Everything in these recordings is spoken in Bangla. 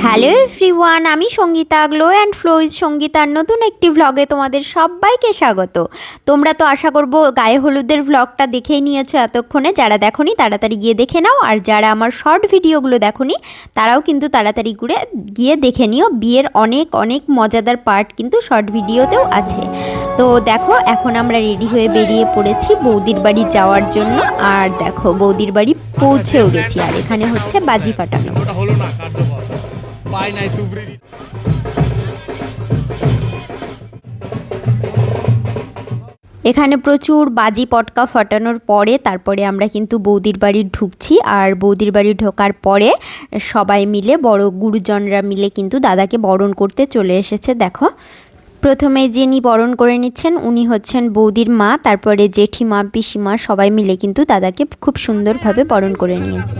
হ্যালো এভরিওয়ান, আমি সঙ্গীতা, গ্লো অ্যান্ড ফ্লোইজ সঙ্গীতার নতুন একটি ভ্লগে তোমাদের সবাইকে স্বাগত। তোমরা তো আশা করবো গায়ে হলুদের ভ্লগটা দেখেই নিয়েছো এতক্ষণে। যারা দেখোনি তাড়াতাড়ি গিয়ে দেখে নাও, আর যারা আমার শর্ট ভিডিওগুলো দেখোনি তারাও কিন্তু তাড়াতাড়ি করে গিয়ে দেখে নিও। বিয়ের অনেক অনেক মজাদার পার্ট কিন্তু শর্ট ভিডিওতেও আছে। তো দেখো, এখন আমরা রেডি হয়ে বেরিয়ে পড়েছি বৌদির বাড়ি যাওয়ার জন্য। আর দেখো, বৌদির বাড়ি পৌঁছেও গেছি, আর এখানে হচ্ছে বাজি ফাটানো। এখানে প্রচুর বাজি পটকা ফাটানোর পরে তারপরে আমরা কিন্তু বৌদির বাড়ি ঢুকছি। আর বৌদির বাড়ি ঢোকার পরে সবাই মিলে, বড় গুরুজনরা মিলে কিন্তু দাদাকে বরণ করতে চলে এসেছে। দেখো, প্রথমে যিনি বরণ করে নিচ্ছেন উনি হচ্ছেন বৌদির মা, তারপরে জেঠিমা, পিসিমা সবাই মিলে কিন্তু দাদাকে খুব সুন্দরভাবে বরণ করে নিয়েছে।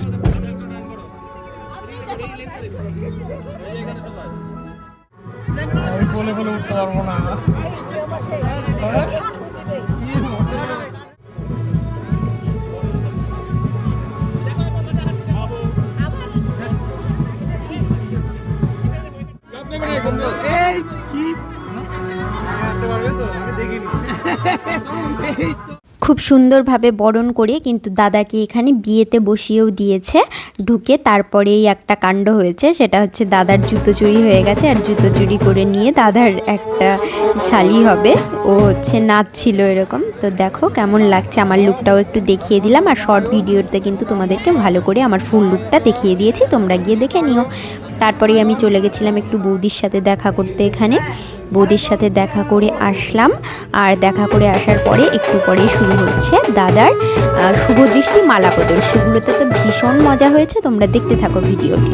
খুব সুন্দরভাবে বরণ করে কিন্তু দাদাকে এখানে বিয়েতে বসিয়েও দিয়েছে। ঢুকে তারপরেই একটা কাণ্ড হয়েছে, সেটা হচ্ছে দাদার জুতো চুরি হয়ে গেছে। আর জুতো চুরি করে নিয়ে দাদার একটা শালি হবে, ও হচ্ছে নাচছিল এরকম। তো দেখো কেমন লাগছে, আমার লুকটাও একটু দেখিয়ে দিলাম। আর শর্ট ভিডিওতে কিন্তু তোমাদেরকে ভালো করে আমার ফুল লুকটা দেখিয়ে দিয়েছি, তোমরা গিয়ে দেখে নিও। তারপরেই আমি চলে গেছিলাম একটু বৌদির সাথে দেখা করতে। এখানে বৌদির সাথে দেখা করে আসলাম। আর দেখা করে আসার পরে একটু পরেই শুরু হচ্ছে দাদার শুভদৃষ্টি মালা বদল। সেগুলোতে তো ভীষণ মজা হয়েছে, তোমরা দেখতে থাকো ভিডিওটি।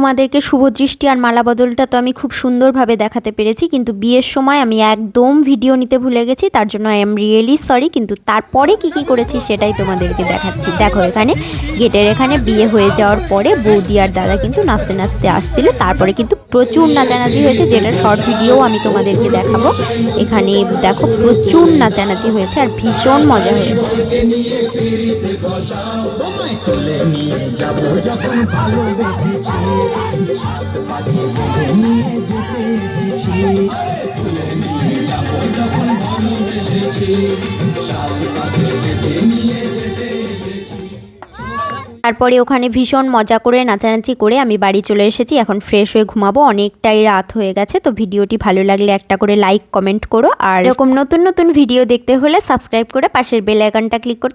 তোমাদেরকে শুভদৃষ্টি আর মালা বদলটা তো আমি খুব সুন্দরভাবে দেখাতে পেরেছি, কিন্তু বিয়ের সময় আমি একদম ভিডিও নিতে ভুলে গেছি, তার জন্য আই এম রিয়েলি সরি। কিন্তু তারপরে কি করেছি সেটাই তোমাদেরকে দেখাচ্ছি। দেখো এখানে গেটের এখানে বিয়ে হয়ে যাওয়ার পরে বৌদি আর দাদা কিন্তু নাচতে নাচতে আসছিল, তারপরে কিন্তু প্রচুর নাচানাচি হয়েছে, যেটা শর্ট ভিডিও আমি তোমাদেরকে দেখাবো। এখানে দেখো প্রচুর নাচানাচি হয়েছে আর ভীষণ মজা হয়েছে। তারপরে ওখানে ভীষণ মজা করে নাচানাচি করে আমি বাড়ি চলে এসেছি। এখন ফ্রেশ হয়ে ঘুমাবো, অনেকটাই রাত হয়ে গেছে। তো ভিডিওটি ভালো লাগলে একটা করে লাইক কমেন্ট করো, আর এরকম নতুন নতুন ভিডিও দেখতে হলে সাবস্ক্রাইব করে পাশের বেল আইকনটা ক্লিক করতে